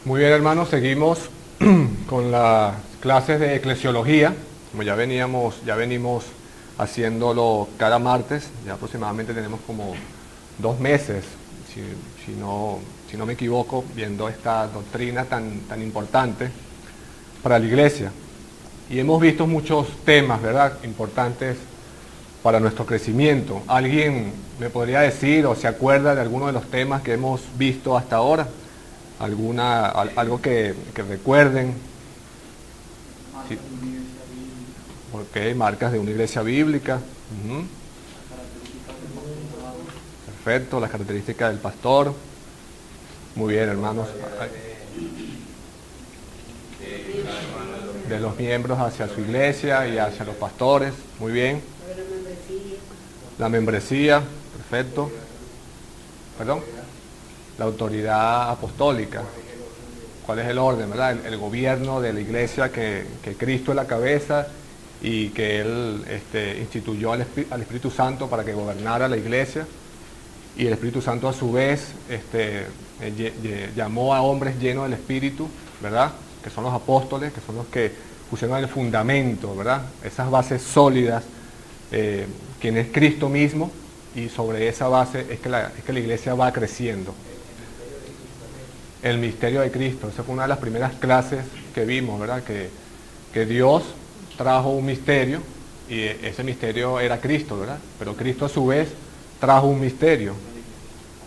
Muy bien, hermanos, seguimos con las clases de eclesiología, como ya venimos haciéndolo cada martes. Ya aproximadamente tenemos como 2 meses, si no me equivoco, viendo esta doctrina tan importante para la iglesia. Y hemos visto muchos temas, ¿verdad?, importantes para nuestro crecimiento. ¿Alguien me podría decir o se acuerda de alguno de los temas que hemos visto hasta ahora? Algo que recuerden. Sí. Ok, marcas de una iglesia bíblica. Perfecto, las características del pastor. Muy bien, hermanos. De los miembros hacia su iglesia y hacia los pastores. Muy bien. La membresía, perfecto. ¿Perdón? La autoridad apostólica. ¿Cuál es el orden, verdad? El gobierno de la iglesia, que Cristo es la cabeza y que Él instituyó al Espíritu Santo para que gobernara la iglesia. Y el Espíritu Santo a su vez llamó a hombres llenos del Espíritu, ¿verdad?, que son los apóstoles, que son los que pusieron el fundamento, ¿verdad?, esas bases sólidas, quien es Cristo mismo, y sobre esa base es que la iglesia va creciendo. El misterio de Cristo, esa fue una de las primeras clases que vimos, ¿verdad?, que Dios trajo un misterio, y ese misterio era Cristo, ¿verdad?, pero Cristo a su vez trajo un misterio,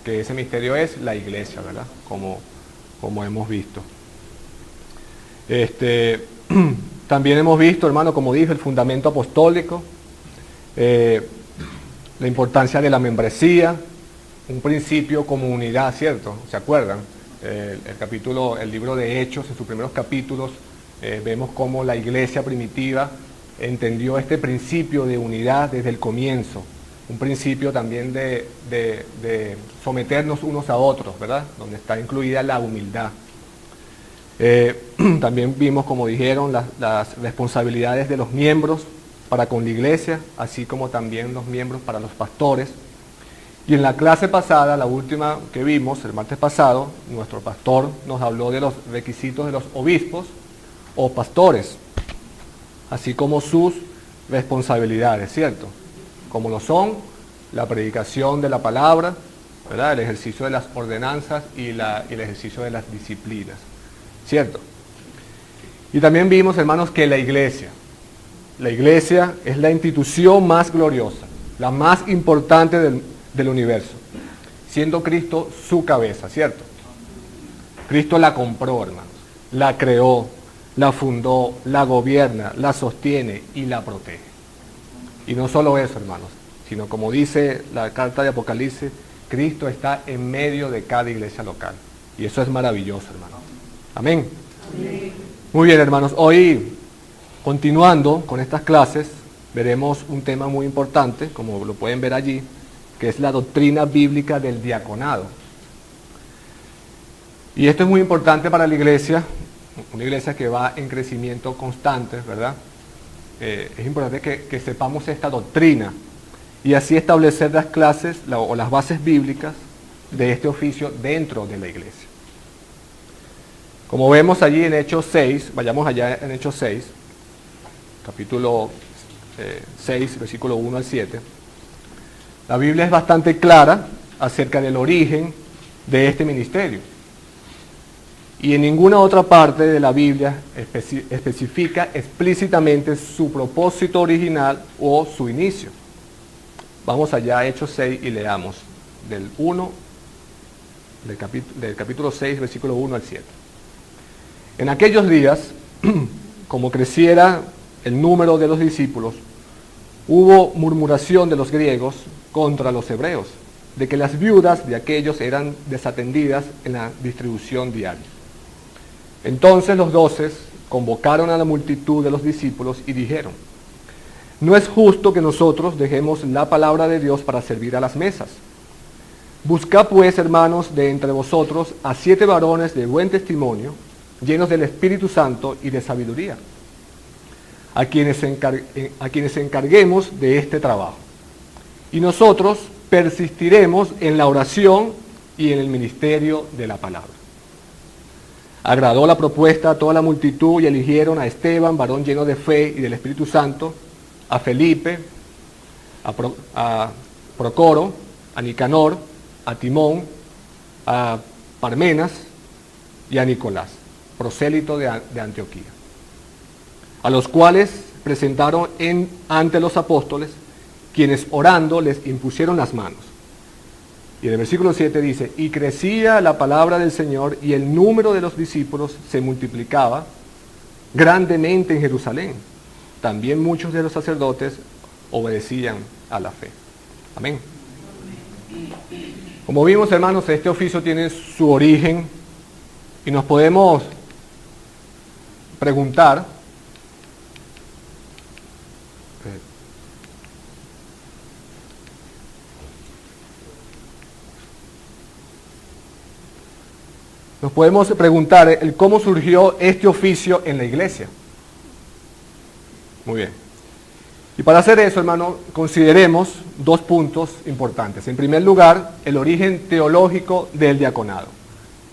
que ese misterio es la iglesia, ¿verdad?, como hemos visto. También hemos visto, hermano, como dije, el fundamento apostólico, la importancia de la membresía, un principio como unidad, ¿cierto? ¿Se acuerdan? El libro de Hechos, en sus primeros capítulos, vemos cómo la iglesia primitiva entendió este principio de unidad desde el comienzo, un principio también de someternos unos a otros, ¿verdad?, donde está incluida la humildad. También vimos, como dijeron, las responsabilidades de los miembros para con la iglesia, así como también los miembros para los pastores. Y en la clase pasada, la última que vimos, el martes pasado, nuestro pastor nos habló de los requisitos de los obispos o pastores, así como sus responsabilidades, ¿cierto? Como lo son la predicación de la palabra, ¿verdad?, el ejercicio de las ordenanzas y el ejercicio de las disciplinas, ¿cierto? Y también vimos, hermanos, que la iglesia es la institución más gloriosa, la más importante del universo, siendo Cristo su cabeza, ¿cierto? Cristo la compró, hermanos, la creó, la fundó, la gobierna, la sostiene y la protege. Y no solo eso, hermanos, sino como dice la carta de Apocalipsis, Cristo está en medio de cada iglesia local. Y eso es maravilloso, hermanos. Amén. Amén. Muy bien, hermanos, hoy, continuando con estas clases, veremos un tema muy importante, como lo pueden ver allí, que es la doctrina bíblica del diaconado. Y esto es muy importante para la iglesia, una iglesia que va en crecimiento constante, ¿verdad? Es importante que sepamos esta doctrina y así establecer las clases o las bases bíblicas de este oficio dentro de la iglesia. Como vemos allí en Hechos 6, vayamos allá en Hechos 6, capítulo 6, versículo 1 al 7, la Biblia es bastante clara acerca del origen de este ministerio. Y en ninguna otra parte de la Biblia especifica explícitamente su propósito original o su inicio. Vamos allá a Hechos 6 y leamos del capítulo 6, versículo 1 al 7. En aquellos días, como creciera el número de los discípulos, hubo murmuración de los griegos contra los hebreos, de que las viudas de aquellos eran desatendidas en la distribución diaria. Entonces los 12 convocaron a la multitud de los discípulos y dijeron: no es justo que nosotros dejemos la palabra de Dios para servir a las mesas. Buscad pues, hermanos, de entre vosotros a 7 varones de buen testimonio, llenos del Espíritu Santo y de sabiduría, a quienes encarguemos de este trabajo. Y nosotros persistiremos en la oración y en el ministerio de la palabra. Agradó la propuesta a toda la multitud y eligieron a Esteban, varón lleno de fe y del Espíritu Santo, a Felipe, a Procoro, a Nicanor, a Timón, a Parmenas y a Nicolás, prosélito de Antioquía, a los cuales presentaron ante los apóstoles, quienes orando les impusieron las manos. Y en el versículo 7 dice, y crecía la palabra del Señor y el número de los discípulos se multiplicaba grandemente en Jerusalén. También muchos de los sacerdotes obedecían a la fe. Amén. Como vimos, hermanos, este oficio tiene su origen y nos podemos preguntar el cómo surgió este oficio en la iglesia. Muy bien. Y para hacer eso, hermano, consideremos dos puntos importantes. En primer lugar, el origen teológico del diaconado.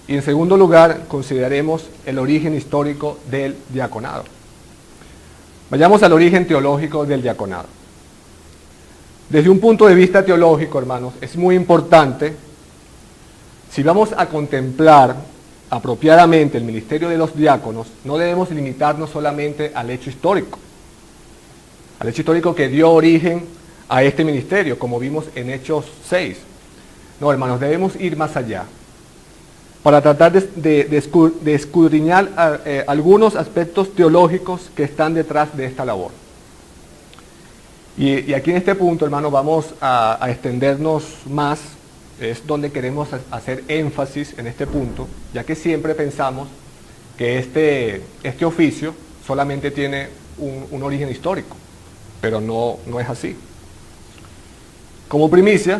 Y en segundo lugar, consideremos el origen histórico del diaconado. Vayamos al origen teológico del diaconado. Desde un punto de vista teológico, hermanos, es muy importante, si vamos a contemplar apropiadamente el ministerio de los diáconos, no debemos limitarnos solamente al hecho histórico que dio origen a este ministerio, como vimos en Hechos 6. No, hermanos, debemos ir más allá, para tratar de escudriñar algunos aspectos teológicos que están detrás de esta labor. Y aquí en este punto, hermanos, vamos a extendernos más. Es donde queremos hacer énfasis en este punto, ya que siempre pensamos que este oficio solamente tiene un origen histórico, pero no es así. Como primicia,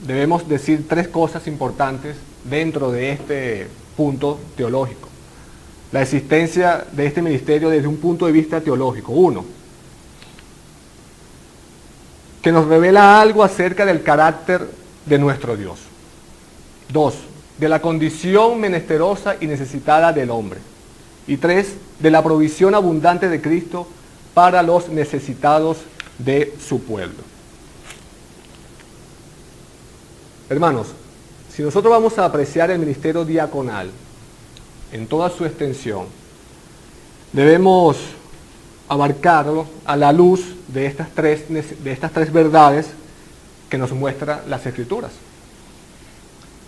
debemos decir tres cosas importantes dentro de este punto teológico. La existencia de este ministerio desde un punto de vista teológico. 1. Que nos revela algo acerca del carácter de nuestro Dios. 2. De la condición menesterosa y necesitada del hombre. Y 3. De la provisión abundante de Cristo para los necesitados de su pueblo. Hermanos, si nosotros vamos a apreciar el ministerio diaconal en toda su extensión, debemos abarcarlo a la luz de estas tres verdades que nos muestran las Escrituras.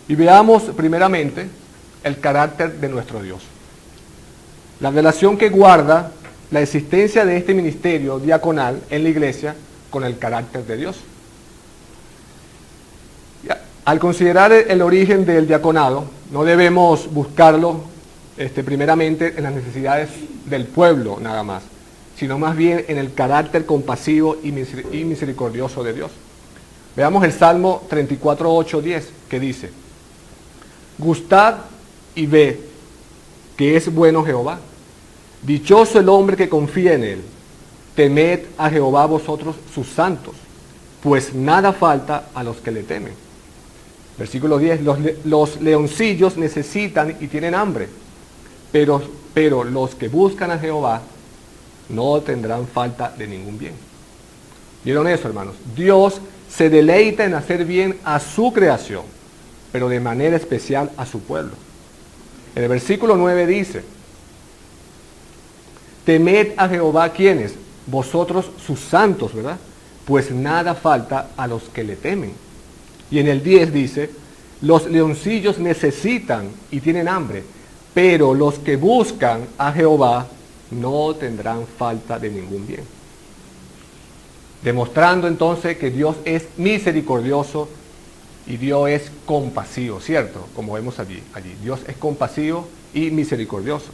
Y veamos primeramente el carácter de nuestro Dios. La relación que guarda la existencia de este ministerio diaconal en la iglesia con el carácter de Dios. Al considerar el origen del diaconado, no debemos buscarlo primeramente en las necesidades del pueblo nada más, sino más bien en el carácter compasivo y misericordioso de Dios. Veamos el Salmo 34, 8, 10, que dice, gustad y ved que es bueno Jehová, dichoso el hombre que confía en él, temed a Jehová vosotros sus santos, pues nada falta a los que le temen. Versículo 10, los leoncillos necesitan y tienen hambre, pero los que buscan a Jehová no tendrán falta de ningún bien. ¿Vieron eso, hermanos? Dios se deleita en hacer bien a su creación, pero de manera especial a su pueblo. En el versículo 9 dice, temed a Jehová, ¿quiénes? Vosotros sus santos, ¿verdad? Pues nada falta a los que le temen. Y en el 10 dice, los leoncillos necesitan y tienen hambre, pero los que buscan a Jehová no tendrán falta de ningún bien. Demostrando entonces que Dios es misericordioso y Dios es compasivo, ¿cierto? Como vemos allí. Dios es compasivo y misericordioso.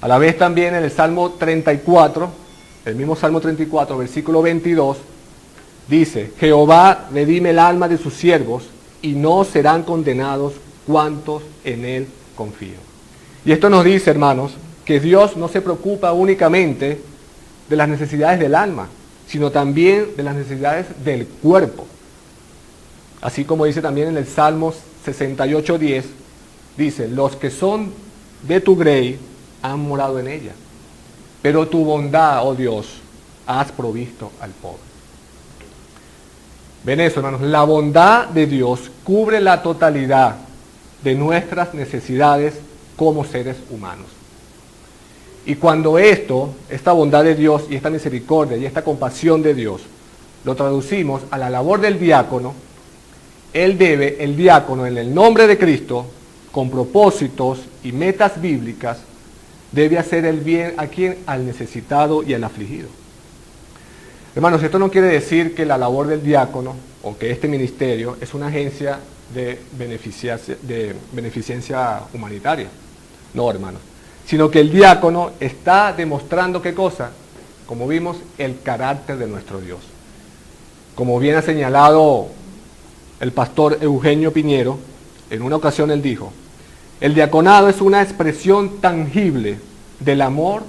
A la vez también en el Salmo 34, el mismo Salmo 34, versículo 22, dice, Jehová redime el alma de sus siervos y no serán condenados cuantos en él confían. Y esto nos dice, hermanos, que Dios no se preocupa únicamente de las necesidades del alma, sino también de las necesidades del cuerpo. Así como dice también en el Salmo 68:10, Dice, los que son de tu grey han morado en ella, pero tu bondad, oh Dios, has provisto al pobre. Ven eso, hermanos, la bondad de Dios cubre la totalidad de nuestras necesidades como seres humanos. Y cuando esta bondad de Dios y esta misericordia y esta compasión de Dios, lo traducimos a la labor del diácono, el diácono en el nombre de Cristo, con propósitos y metas bíblicas, debe hacer el bien ¿a quién? Al necesitado y al afligido. Hermanos, esto no quiere decir que la labor del diácono o que este ministerio es una agencia de beneficencia humanitaria. No, hermanos. Sino que el diácono está demostrando ¿qué cosa? Como vimos, el carácter de nuestro Dios. Como bien ha señalado el pastor Eugenio Piñero, en una ocasión él dijo, el diaconado es una expresión tangible del amor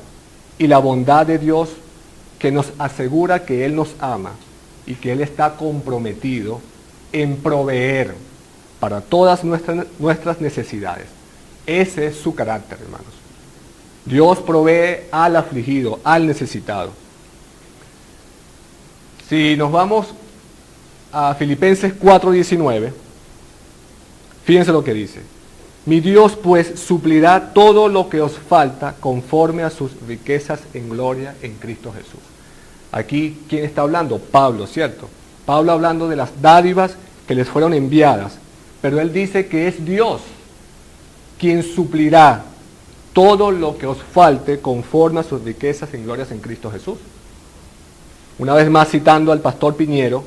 y la bondad de Dios que nos asegura que Él nos ama y que Él está comprometido en proveer para todas nuestras necesidades. Ese es su carácter, hermanos. Dios provee al afligido, al necesitado. Si nos vamos a Filipenses 4:19, fíjense lo que dice. Mi Dios pues suplirá todo lo que os falta conforme a sus riquezas en gloria en Cristo Jesús. Aquí, ¿quién está hablando? Pablo, ¿cierto? Pablo hablando de las dádivas que les fueron enviadas, pero él dice que es Dios quien suplirá todo lo que os falte conforme a sus riquezas en glorias en Cristo Jesús. Una vez más citando al pastor Piñero,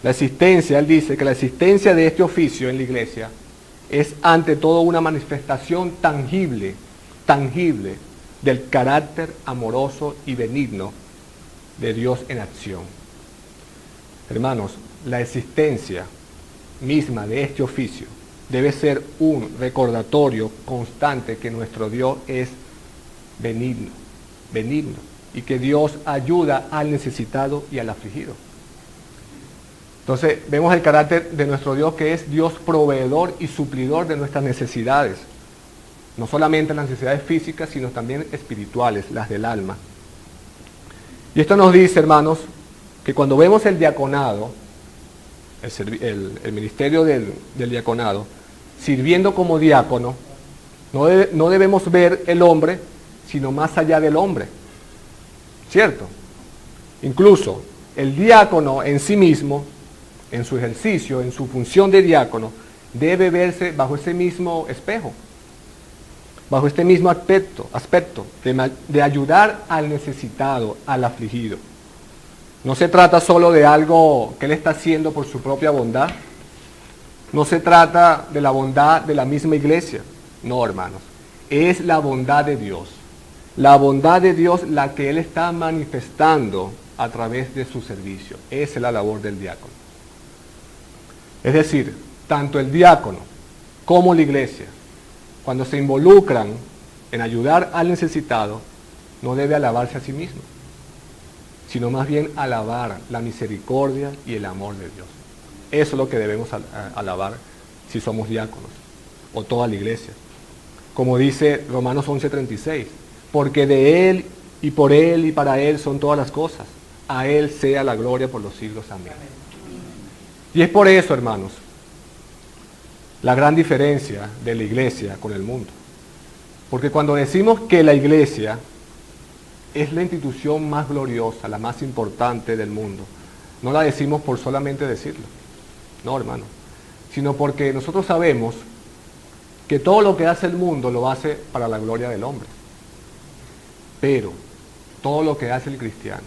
él dice que la existencia de este oficio en la iglesia es ante todo una manifestación tangible del carácter amoroso y benigno de Dios en acción. Hermanos, la existencia misma de este oficio debe ser un recordatorio constante que nuestro Dios es benigno, y que Dios ayuda al necesitado y al afligido. Entonces, vemos el carácter de nuestro Dios, que es Dios proveedor y suplidor de nuestras necesidades. No solamente las necesidades físicas, sino también espirituales, las del alma. Y esto nos dice, hermanos, que cuando vemos el diaconado, el ministerio del diaconado, sirviendo como diácono, no debemos ver el hombre, sino más allá del hombre. ¿Cierto? Incluso el diácono en sí mismo, en su ejercicio, en su función de diácono, debe verse bajo ese mismo espejo, bajo este mismo aspecto de ayudar al necesitado, al afligido. No se trata solo de algo que él está haciendo por su propia bondad, no se trata de la bondad de la misma iglesia, no, hermanos, es la bondad de Dios. La bondad de Dios la que Él está manifestando a través de su servicio. Esa es la labor del diácono. Es decir, tanto el diácono como la iglesia, cuando se involucran en ayudar al necesitado, no debe alabarse a sí mismo, sino más bien alabar la misericordia y el amor de Dios. Eso es lo que debemos alabar si somos diáconos, o toda la iglesia. Como dice Romanos 11:36, porque de Él y por Él y para Él son todas las cosas. A Él sea la gloria por los siglos. Amén. Y es por eso, hermanos, la gran diferencia de la iglesia con el mundo. Porque cuando decimos que la iglesia es la institución más gloriosa, la más importante del mundo, no la decimos por solamente decirlo. No, hermano. Sino porque nosotros sabemos que todo lo que hace el mundo lo hace para la gloria del hombre. Pero todo lo que hace el cristiano,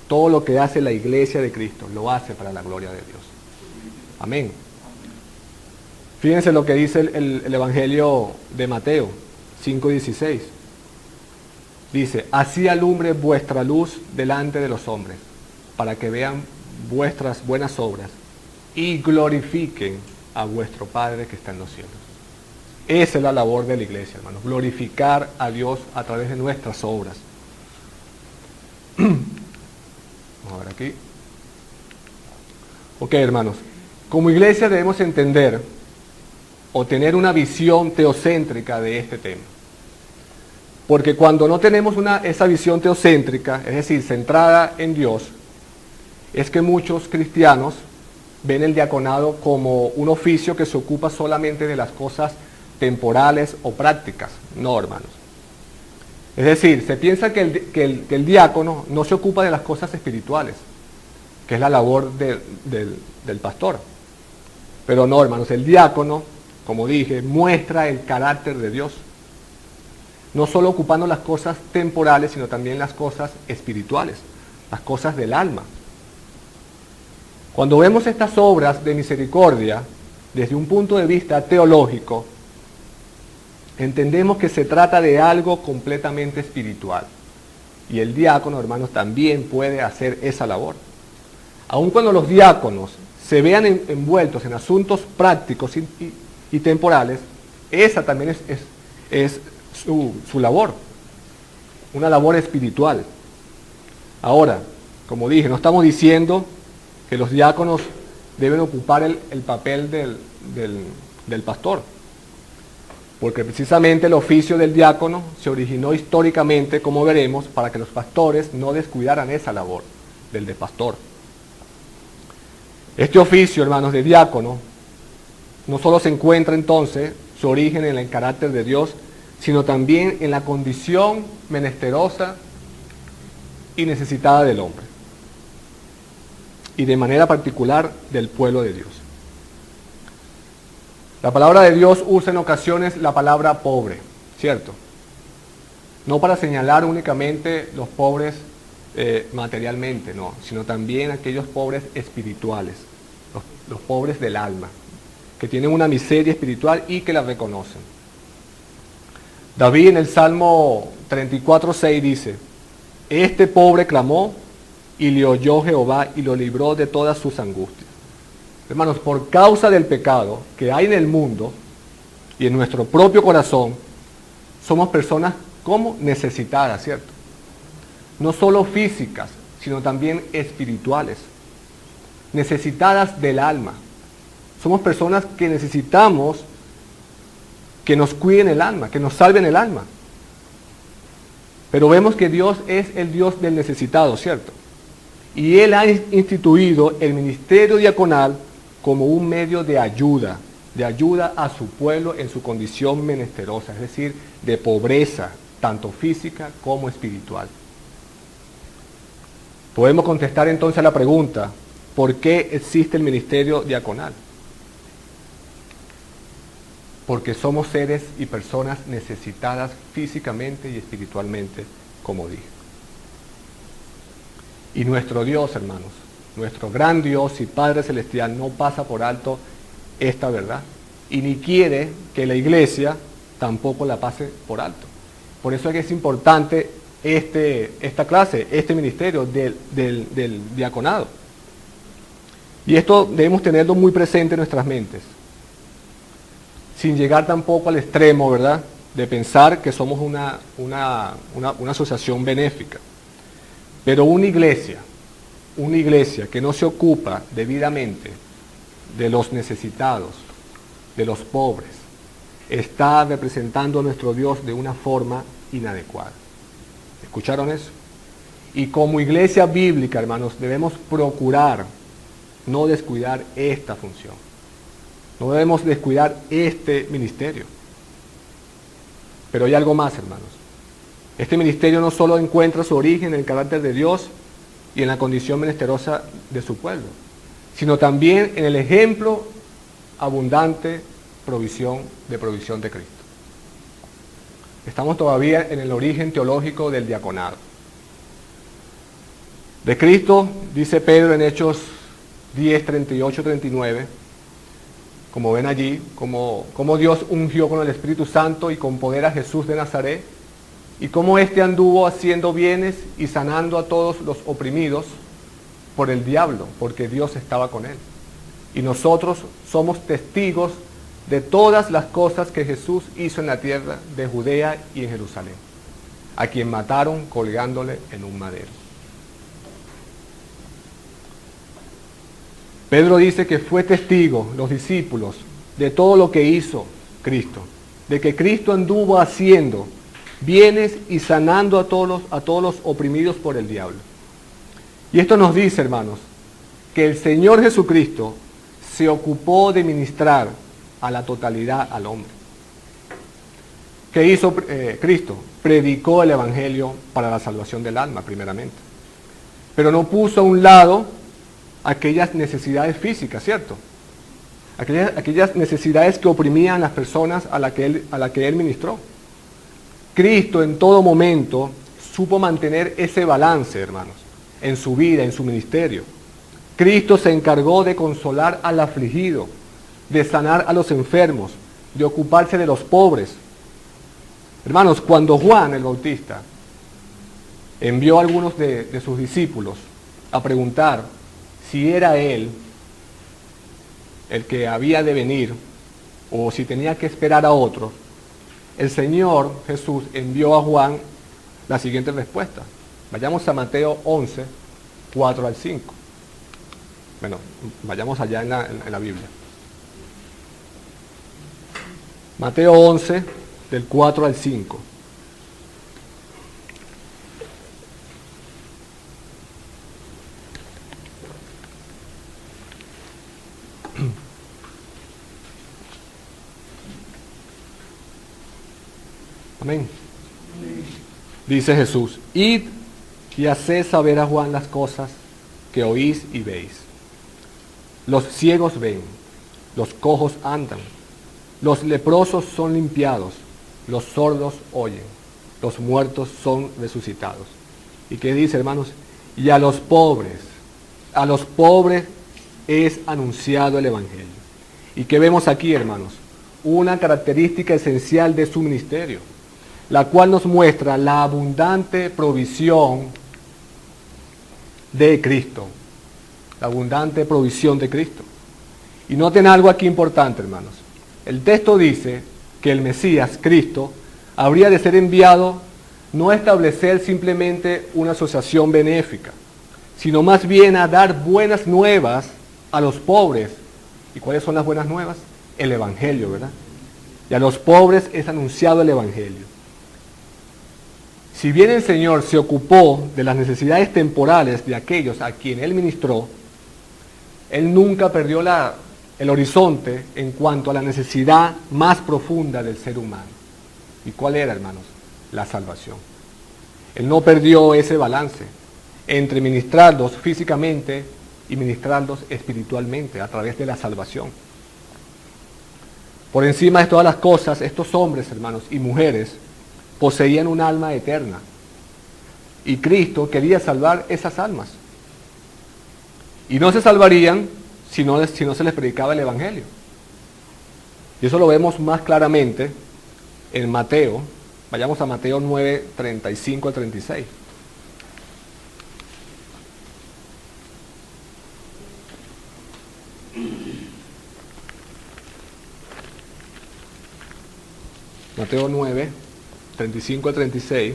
todo lo que hace la iglesia de Cristo, lo hace para la gloria de Dios. Amén. Fíjense lo que dice el Evangelio de Mateo 5:16. Dice, así alumbre vuestra luz delante de los hombres, para que vean vuestras buenas obras y glorifiquen a vuestro Padre que está en los cielos. Esa es la labor de la iglesia, hermanos, glorificar a Dios a través de nuestras obras. Vamos a ver aquí. Ok, hermanos, como iglesia debemos entender o tener una visión teocéntrica de este tema. Porque cuando no tenemos esa visión teocéntrica, es decir, centrada en Dios, es que muchos cristianos ven el diaconado como un oficio que se ocupa solamente de las cosas temporales o prácticas. No, hermanos. Es decir, se piensa que el diácono no se ocupa de las cosas espirituales, que es la labor del pastor. Pero no, hermanos, el diácono, como dije, muestra el carácter de Dios. No solo ocupando las cosas temporales, sino también las cosas espirituales, las cosas del alma. Cuando vemos estas obras de misericordia, desde un punto de vista teológico, entendemos que se trata de algo completamente espiritual. Y el diácono, hermanos, también puede hacer esa labor. Aun cuando los diáconos se vean envueltos en asuntos prácticos y temporales, esa también es su labor, una labor espiritual. Ahora, como dije, no estamos diciendo que los diáconos deben ocupar el papel del pastor, porque precisamente el oficio del diácono se originó históricamente, como veremos, para que los pastores no descuidaran esa labor del de pastor. Este oficio, hermanos, de diácono, no solo se encuentra entonces su origen en el carácter de Dios, sino también en la condición menesterosa y necesitada del hombre, y de manera particular del pueblo de Dios. La palabra de Dios usa en ocasiones la palabra pobre, ¿cierto? No para señalar únicamente los pobres materialmente, no, sino también aquellos pobres espirituales, los pobres del alma, que tienen una miseria espiritual y que la reconocen. David en el Salmo 34:6 dice: este pobre clamó y le oyó Jehová y lo libró de todas sus angustias. Hermanos, por causa del pecado que hay en el mundo y en nuestro propio corazón, somos personas como necesitadas, ¿cierto? No solo físicas, sino también espirituales, necesitadas del alma. Somos personas que necesitamos que nos cuiden el alma, que nos salven el alma. Pero vemos que Dios es el Dios del necesitado, ¿cierto? Y Él ha instituido el ministerio diaconal como un medio de ayuda a su pueblo en su condición menesterosa, es decir, de pobreza, tanto física como espiritual. Podemos contestar entonces a la pregunta: ¿por qué existe el ministerio diaconal? Porque somos seres y personas necesitadas físicamente y espiritualmente, como dije. Y nuestro Dios, hermanos, nuestro gran Dios y Padre Celestial no pasa por alto esta verdad, y ni quiere que la iglesia tampoco la pase por alto. Por eso es que es importante esta clase, este ministerio del diaconado. Y esto debemos tenerlo muy presente en nuestras mentes, sin llegar tampoco al extremo, ¿verdad?, de pensar que somos una asociación benéfica. Pero una iglesia que no se ocupa debidamente de los necesitados, de los pobres, está representando a nuestro Dios de una forma inadecuada. ¿Escucharon eso? Y como iglesia bíblica, hermanos, debemos procurar no descuidar esta función. No debemos descuidar este ministerio. Pero hay algo más, hermanos. Este ministerio no solo encuentra su origen en el carácter de Dios y en la condición menesterosa de su pueblo, sino también en el ejemplo abundante provisión de Cristo. Estamos todavía en el origen teológico del diaconado. De Cristo, dice Pedro en Hechos 10, 38, 39, como ven allí, como Dios ungió con el Espíritu Santo y con poder a Jesús de Nazaret, y cómo éste anduvo haciendo bienes y sanando a todos los oprimidos por el diablo, porque Dios estaba con él. Y nosotros somos testigos de todas las cosas que Jesús hizo en la tierra de Judea y en Jerusalén, a quien mataron colgándole en un madero. Pedro dice que fue testigo, los discípulos, de todo lo que hizo Cristo, de que Cristo anduvo haciendo bienes y sanando a todos los oprimidos por el diablo. Y esto nos dice, hermanos, que el Señor Jesucristo se ocupó de ministrar a la totalidad al hombre. ¿Qué hizo Cristo? Predicó el Evangelio para la salvación del alma, primeramente. Pero no puso a un lado aquellas necesidades físicas, ¿cierto? Aquellas necesidades que oprimían a las personas a la que él ministró. Cristo en todo momento supo mantener ese balance, hermanos, en su vida, en su ministerio. Cristo se encargó de consolar al afligido, de sanar a los enfermos, de ocuparse de los pobres. Hermanos, cuando Juan el Bautista envió a algunos de sus discípulos a preguntar si era él el que había de venir o si tenía que esperar a otro, el Señor Jesús envió a Juan la siguiente respuesta. Vayamos a Mateo 11, 4 al 5. Bueno, vayamos allá en la Biblia. Mateo 11, del 4 al 5. Amén. Dice Jesús: id y haced saber a Juan las cosas que oís y veis. Los ciegos ven, los cojos andan, los leprosos son limpiados, los sordos oyen, los muertos son resucitados. ¿Y qué dice, hermanos? Y a los pobres es anunciado el Evangelio. ¿Y qué vemos aquí, hermanos? Una característica esencial de su ministerio, la cual nos muestra la abundante provisión de Cristo. La abundante provisión de Cristo. Y noten algo aquí importante, hermanos. El texto dice que el Mesías, Cristo, habría de ser enviado no a establecer simplemente una asociación benéfica, sino más bien a dar buenas nuevas a los pobres. ¿Y cuáles son las buenas nuevas? El Evangelio, ¿verdad? Y a los pobres es anunciado el Evangelio. Si bien el Señor se ocupó de las necesidades temporales de aquellos a quien Él ministró, Él nunca perdió el horizonte en cuanto a la necesidad más profunda del ser humano. ¿Y cuál era, hermanos? La salvación. Él no perdió ese balance entre ministrarlos físicamente y ministrarlos espiritualmente a través de la salvación. Por encima de todas las cosas, estos hombres, hermanos, y mujeres poseían un alma eterna. Y Cristo quería salvar esas almas. Y no se salvarían si no se les predicaba el Evangelio. Y eso lo vemos más claramente en Mateo. Vayamos a Mateo 9, 35 al 36. Mateo 9, 35 al 36.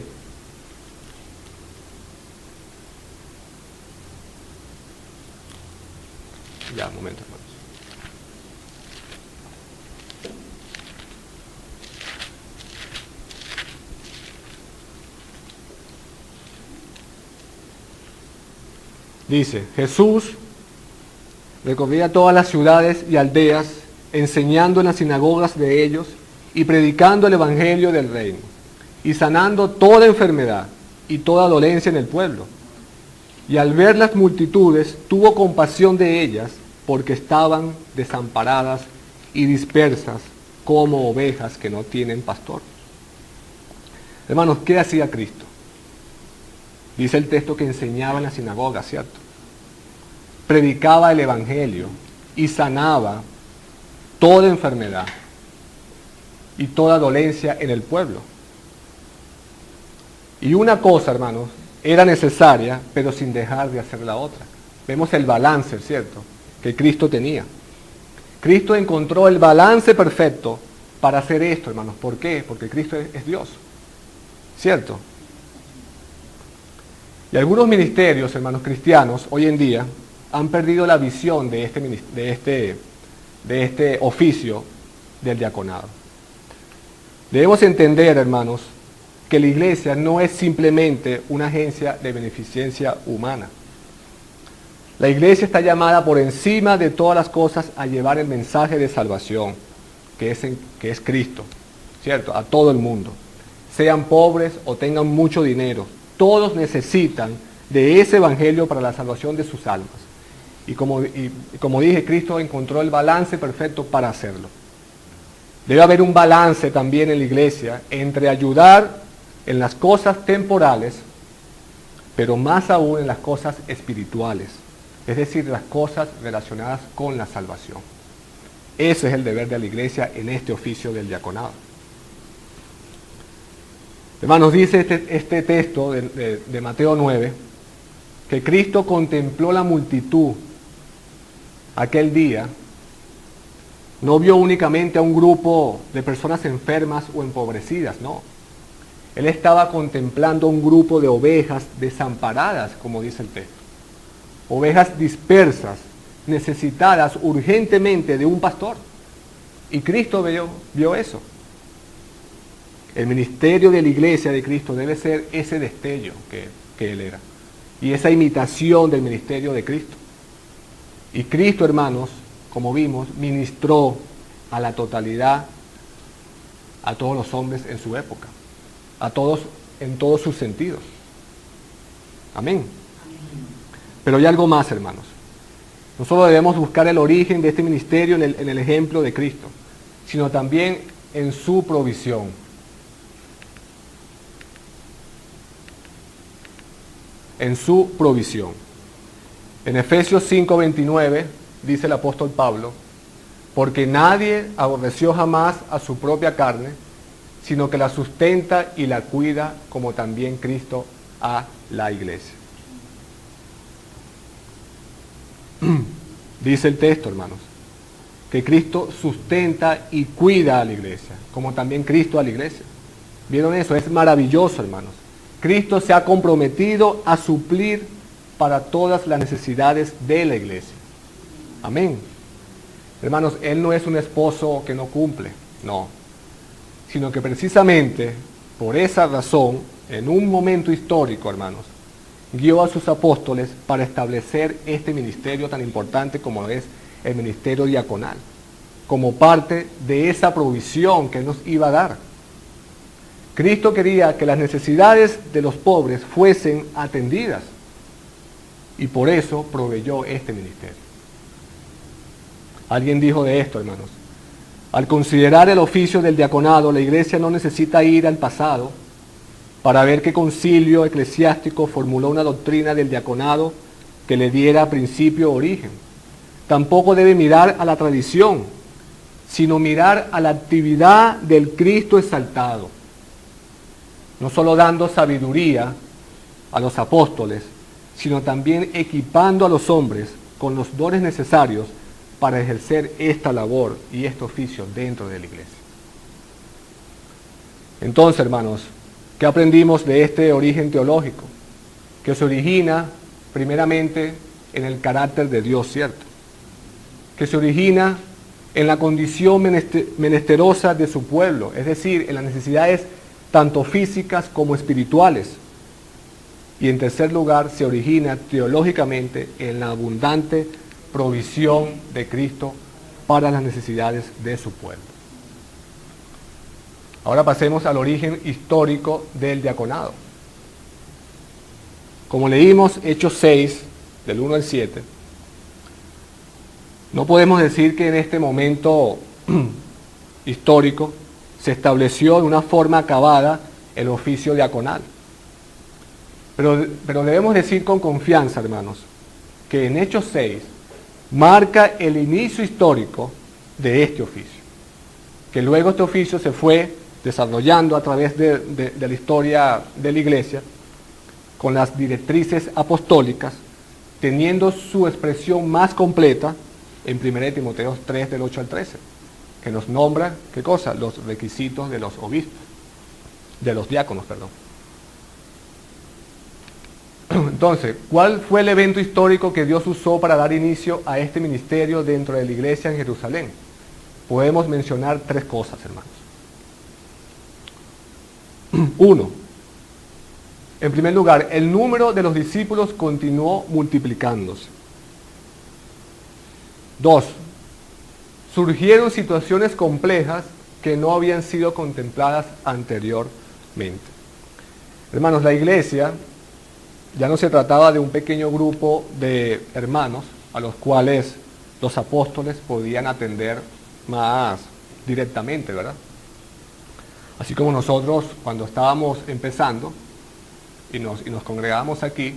Ya, un momento, hermanos. Dice: Jesús recorría todas las ciudades y aldeas, enseñando en las sinagogas de ellos y predicando el evangelio del reino, y sanando toda enfermedad y toda dolencia en el pueblo. Y al ver las multitudes, tuvo compasión de ellas, porque estaban desamparadas y dispersas como ovejas que no tienen pastor. Hermanos, ¿qué hacía Cristo? Dice el texto que enseñaba en la sinagoga, ¿cierto? Predicaba el evangelio y sanaba toda enfermedad y toda dolencia en el pueblo. Y una cosa, hermanos, era necesaria, pero sin dejar de hacer la otra. Vemos el balance, ¿cierto?, que Cristo tenía. Cristo encontró el balance perfecto para hacer esto, hermanos. ¿Por qué? Porque Cristo es Dios, ¿cierto? Y algunos ministerios, hermanos cristianos, hoy en día, han perdido la visión de de este oficio del diaconado. Debemos entender, hermanos, que la iglesia no es simplemente una agencia de beneficencia humana. La iglesia está llamada por encima de todas las cosas a llevar el mensaje de salvación, que es Cristo, ¿cierto? A todo el mundo. Sean pobres o tengan mucho dinero, todos necesitan de ese evangelio para la salvación de sus almas. Y como dije, Cristo encontró el balance perfecto para hacerlo. Debe haber un balance también en la iglesia entre ayudar en las cosas temporales, pero más aún en las cosas espirituales, es decir, las cosas relacionadas con la salvación. Ese es el deber de la iglesia en este oficio del diaconado. Hermanos, dice este texto de Mateo 9, que Cristo contempló la multitud aquel día. No vio únicamente a un grupo de personas enfermas o empobrecidas, no. Él estaba contemplando un grupo de ovejas desamparadas, como dice el texto. Ovejas dispersas, necesitadas urgentemente de un pastor. Y Cristo vio eso. El ministerio de la iglesia de Cristo debe ser ese destello que Él era. Y esa imitación del ministerio de Cristo. Y Cristo, hermanos, como vimos, ministró a la totalidad, a todos los hombres en su época. A todos en todos sus sentidos. Amén. Pero hay algo más, hermanos. No solo debemos buscar el origen de este ministerio en el ejemplo de Cristo, sino también en su provisión. En su provisión. En Efesios 5:29 dice el apóstol Pablo, porque nadie aborreció jamás a su propia carne, sino que la sustenta y la cuida, como también Cristo a la iglesia. Dice el texto, hermanos, que Cristo sustenta y cuida a la iglesia, como también Cristo a la iglesia. ¿Vieron eso? Es maravilloso, hermanos. Cristo se ha comprometido a suplir para todas las necesidades de la iglesia. Amén. Hermanos, Él no es un esposo que no cumple, no. Sino que precisamente por esa razón, en un momento histórico, hermanos, guió a sus apóstoles para establecer este ministerio tan importante como es el ministerio diaconal, como parte de esa provisión que Él nos iba a dar. Cristo quería que las necesidades de los pobres fuesen atendidas y por eso proveyó este ministerio. Alguien dijo de esto, hermanos: al considerar el oficio del diaconado, la iglesia no necesita ir al pasado para ver qué concilio eclesiástico formuló una doctrina del diaconado que le diera principio o origen. Tampoco debe mirar a la tradición, sino mirar a la actividad del Cristo exaltado. No solo dando sabiduría a los apóstoles, sino también equipando a los hombres con los dones necesarios para ejercer esta labor y este oficio dentro de la iglesia. Entonces, hermanos, ¿qué aprendimos de este origen teológico? Que se origina primeramente en el carácter de Dios, ¿cierto? Que se origina en la condición menesterosa de su pueblo, es decir, en las necesidades tanto físicas como espirituales. Y en tercer lugar, se origina teológicamente en la abundante provisión de Cristo para las necesidades de su pueblo. Ahora pasemos al origen histórico del diaconado. Como leímos Hechos 6, del 1 al 7, no podemos decir que en este momento histórico se estableció de una forma acabada el oficio diaconal. Pero debemos decir con confianza, hermanos, que en Hechos 6 marca el inicio histórico de este oficio. Que luego este oficio se fue desarrollando a través de la historia de la iglesia con las directrices apostólicas, teniendo su expresión más completa en 1 Timoteo 3, del 8 al 13, que nos nombra, ¿qué cosa? Los requisitos de los obispos, de los diáconos, perdón. Entonces, ¿cuál fue el evento histórico que Dios usó para dar inicio a este ministerio dentro de la iglesia en Jerusalén? Podemos mencionar 3 cosas, hermanos. 1. En primer lugar, el número de los discípulos continuó multiplicándose. 2. Surgieron situaciones complejas que no habían sido contempladas anteriormente. Hermanos, la iglesia ya no se trataba de un pequeño grupo de hermanos a los cuales los apóstoles podían atender más directamente, ¿verdad? Así como nosotros cuando estábamos empezando y nos congregábamos aquí,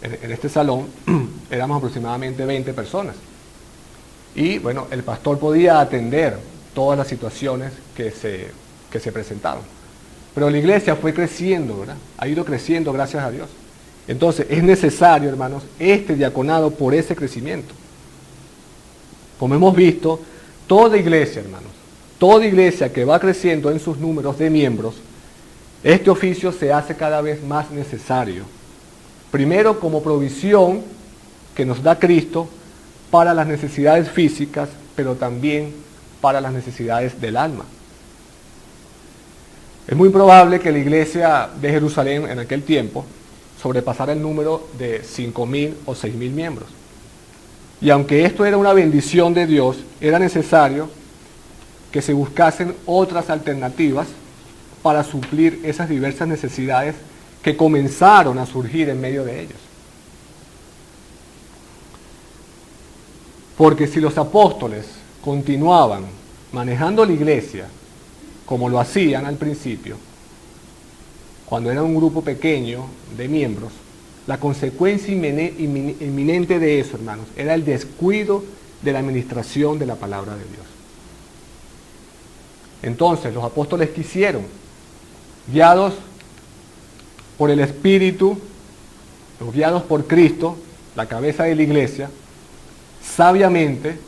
en este salón, éramos aproximadamente 20 personas. Y bueno, el pastor podía atender todas las situaciones que se presentaban. Pero la iglesia fue creciendo, ¿verdad? Ha ido creciendo, gracias a Dios. Entonces, es necesario, hermanos, este diaconado por ese crecimiento. Como hemos visto, toda iglesia, hermanos, toda iglesia que va creciendo en sus números de miembros, este oficio se hace cada vez más necesario. Primero, como provisión que nos da Cristo para las necesidades físicas, pero también para las necesidades del alma. Es muy probable que la iglesia de Jerusalén en aquel tiempo sobrepasara el número de 5.000 o 6.000 miembros. Y aunque esto era una bendición de Dios, era necesario que se buscasen otras alternativas para suplir esas diversas necesidades que comenzaron a surgir en medio de ellos. Porque si los apóstoles continuaban manejando la iglesia como lo hacían al principio, cuando era un grupo pequeño de miembros, la consecuencia inminente de eso, hermanos, era el descuido de la administración de la palabra de Dios. Entonces, los apóstoles quisieron, guiados por el Espíritu, guiados por Cristo, la cabeza de la iglesia, sabiamente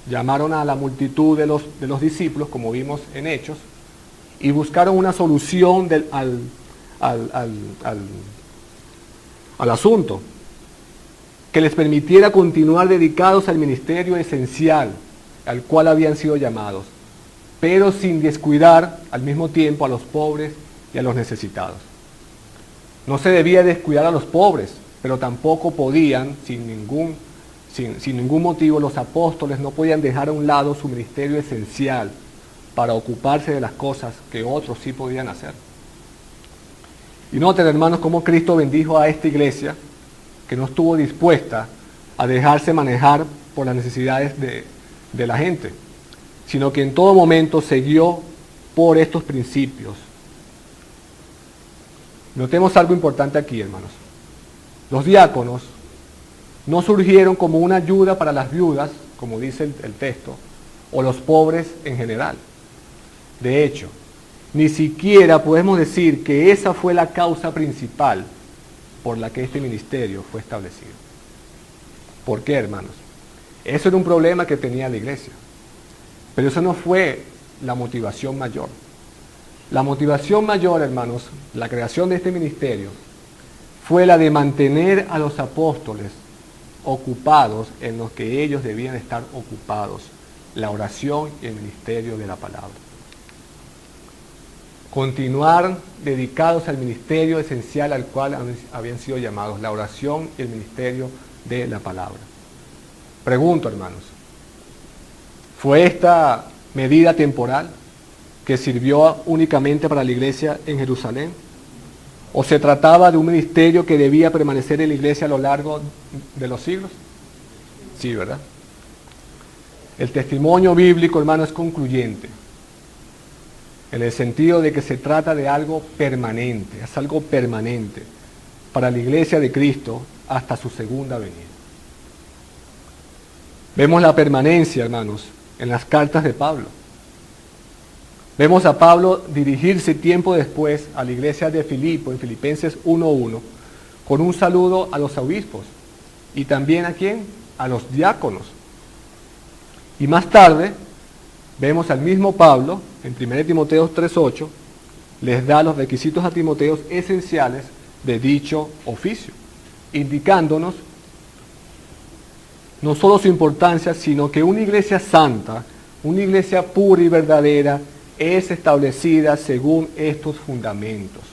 llamaron a la multitud de los discípulos, como vimos en Hechos, y buscaron una solución al asunto, que les permitiera continuar dedicados al ministerio esencial al cual habían sido llamados, pero sin descuidar al mismo tiempo a los pobres y a los necesitados. No se debía descuidar a los pobres, pero tampoco podían, sin ningún motivo, los apóstoles no podían dejar a un lado su ministerio esencial para ocuparse de las cosas que otros sí podían hacer. Y noten, hermanos, cómo Cristo bendijo a esta iglesia que no estuvo dispuesta a dejarse manejar por las necesidades de la gente, sino que en todo momento siguió por estos principios. Notemos algo importante aquí, hermanos. Los diáconos no surgieron como una ayuda para las viudas, como dice el texto, o los pobres en general. De hecho, ni siquiera podemos decir que esa fue la causa principal por la que este ministerio fue establecido. ¿Por qué, hermanos? Eso era un problema que tenía la iglesia. Pero eso no fue la motivación mayor. La motivación mayor, hermanos, la creación de este ministerio, fue la de mantener a los apóstoles ocupados en lo que ellos debían estar ocupados, la oración y el ministerio de la palabra. Continuar dedicados al ministerio esencial al cual habían sido llamados, la oración y el ministerio de la palabra. Pregunto, hermanos, ¿fue esta medida temporal que sirvió únicamente para la iglesia en Jerusalén? ¿O se trataba de un ministerio que debía permanecer en la iglesia a lo largo de los siglos? Sí, ¿verdad? El testimonio bíblico, hermano, es concluyente, en el sentido de que se trata de algo permanente, es algo permanente para la iglesia de Cristo hasta su segunda venida. Vemos la permanencia, hermanos, en las cartas de Pablo. Vemos a Pablo dirigirse tiempo después a la iglesia de Filipo, en Filipenses 1:1, con un saludo a los obispos. ¿Y también a quién? A los diáconos. Y más tarde, vemos al mismo Pablo, en 1 Timoteo 3:8, les da los requisitos a Timoteo esenciales de dicho oficio. indicándonos no solo su importancia, sino que una iglesia santa, una iglesia pura y verdadera, es establecida según estos fundamentos.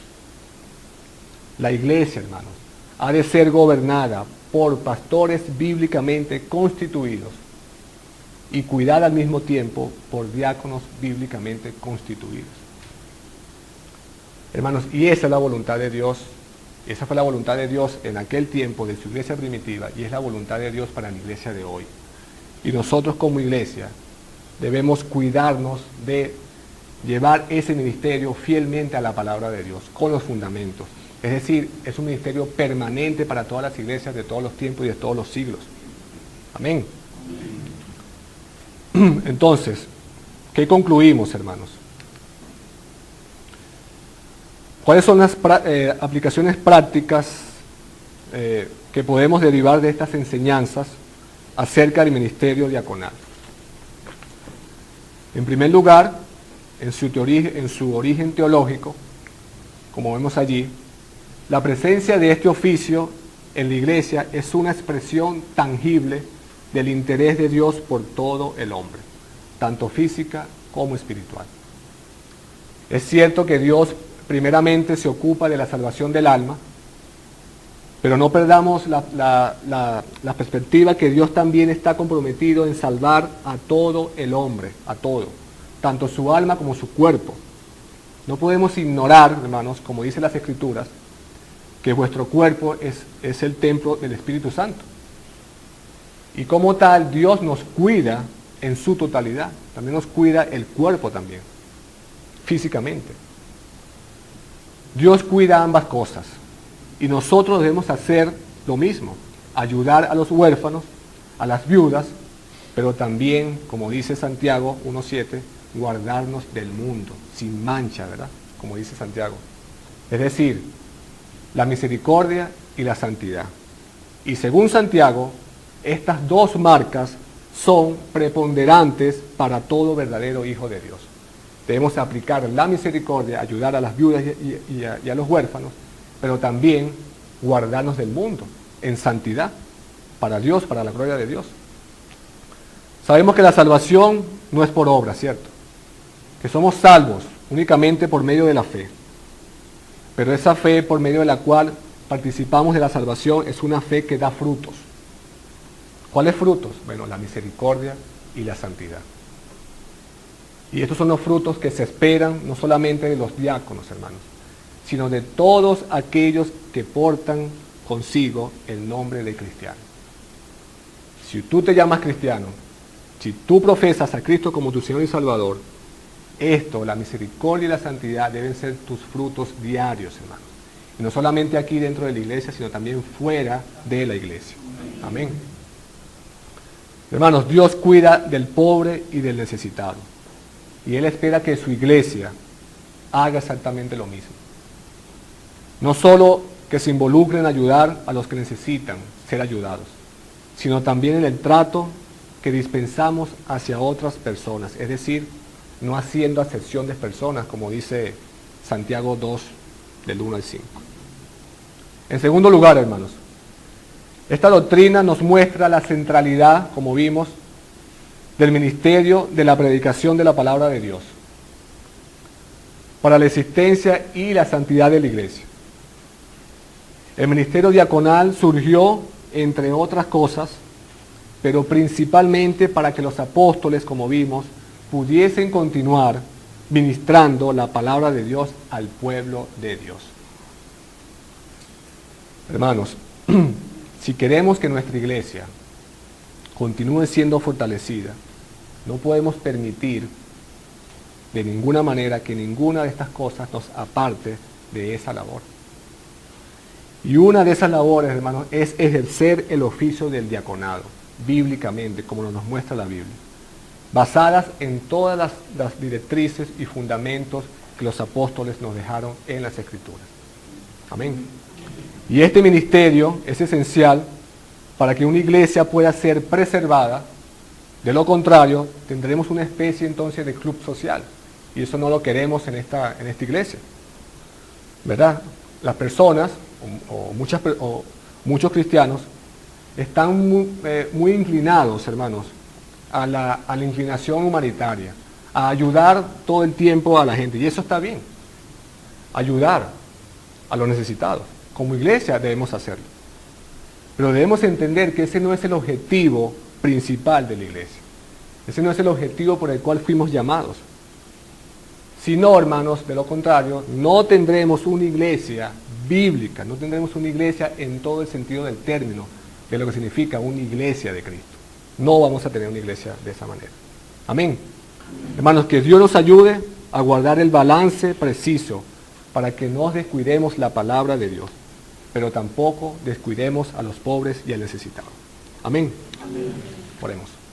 La iglesia, hermanos, ha de ser gobernada por pastores bíblicamente constituidos y cuidada al mismo tiempo por diáconos bíblicamente constituidos. Hermanos, y esa es la voluntad de Dios. Esa fue la voluntad de Dios en aquel tiempo de su iglesia primitiva y es la voluntad de Dios para la iglesia de hoy. Y nosotros como iglesia debemos cuidarnos de llevar ese ministerio fielmente a la palabra de Dios, con los fundamentos. Es decir, es un ministerio permanente para todas las iglesias de todos los tiempos y de todos los siglos. Amén. Entonces, ¿qué concluimos, hermanos? ¿Cuáles son las aplicaciones prácticas que podemos derivar de estas enseñanzas acerca del ministerio diaconal? En primer lugar, en su origen teológico, como vemos allí, la presencia de este oficio en la iglesia es una expresión tangible del interés de Dios por todo el hombre, tanto física como espiritual. Es cierto que Dios primeramente se ocupa de la salvación del alma, pero no perdamos la perspectiva que Dios también está comprometido en salvar a todo el hombre, a todo, tanto su alma como su cuerpo. No podemos ignorar, hermanos, como dicen las Escrituras, que vuestro cuerpo es el templo del Espíritu Santo. Y como tal, Dios nos cuida en su totalidad. También nos cuida el cuerpo también, físicamente. Dios cuida ambas cosas. Y nosotros debemos hacer lo mismo. Ayudar a los huérfanos, a las viudas, pero también, como dice Santiago 1:7, guardarnos del mundo, sin mancha, ¿verdad? Como dice Santiago. Es decir, la misericordia y la santidad. Y según Santiago, estas dos marcas son preponderantes para todo verdadero hijo de Dios. Debemos aplicar la misericordia, ayudar a las viudas y a los huérfanos, pero también guardarnos del mundo en santidad, para Dios, para la gloria de Dios. Sabemos que la salvación no es por obra, ¿cierto? Que somos salvos únicamente por medio de la fe. Pero esa fe por medio de la cual participamos de la salvación es una fe que da frutos. ¿Cuáles frutos? Bueno, la misericordia y la santidad. Y estos son los frutos que se esperan no solamente de los diáconos, hermanos, sino de todos aquellos que portan consigo el nombre de cristiano. Si tú te llamas cristiano, si tú profesas a Cristo como tu Señor y Salvador, esto, la misericordia y la santidad deben ser tus frutos diarios, hermanos. Y no solamente aquí dentro de la iglesia, sino también fuera de la iglesia. Amén. Hermanos, Dios cuida del pobre y del necesitado. Y Él espera que su iglesia haga exactamente lo mismo. No solo que se involucre en ayudar a los que necesitan ser ayudados, sino también en el trato que dispensamos hacia otras personas. Es decir, no haciendo acepción de personas, como dice Santiago 2, del 1 al 5. En segundo lugar, hermanos, esta doctrina nos muestra la centralidad, como vimos, del ministerio de la predicación de la palabra de Dios para la existencia y la santidad de la iglesia. El ministerio diaconal surgió, entre otras cosas, pero principalmente para que los apóstoles, como vimos, pudiesen continuar ministrando la palabra de Dios al pueblo de Dios. Hermanos, si queremos que nuestra iglesia continúe siendo fortalecida, no podemos permitir de ninguna manera que ninguna de estas cosas nos aparte de esa labor. Y una de esas labores, hermanos, es ejercer el oficio del diaconado, bíblicamente, como nos muestra la Biblia, basadas en todas las directrices y fundamentos que los apóstoles nos dejaron en las Escrituras. Amén. Y este ministerio es esencial para que una iglesia pueda ser preservada. De lo contrario, tendremos una especie entonces de club social. Y eso no lo queremos en esta iglesia. ¿Verdad? Las personas, muchos cristianos están muy inclinados, hermanos, a la inclinación humanitaria, a ayudar todo el tiempo a la gente. Y eso está bien, ayudar a los necesitados. Como iglesia debemos hacerlo. Pero debemos entender que ese no es el objetivo principal de la iglesia. Ese no es el objetivo por el cual fuimos llamados. Si no, hermanos, de lo contrario, no tendremos una iglesia bíblica, no tendremos una iglesia en todo el sentido del término, de lo que significa una iglesia de Cristo. No vamos a tener una iglesia de esa manera. Amén. Hermanos, que Dios nos ayude a guardar el balance preciso para que no descuidemos la palabra de Dios, pero tampoco descuidemos a los pobres y al necesitado. Amén. Amén. Oremos.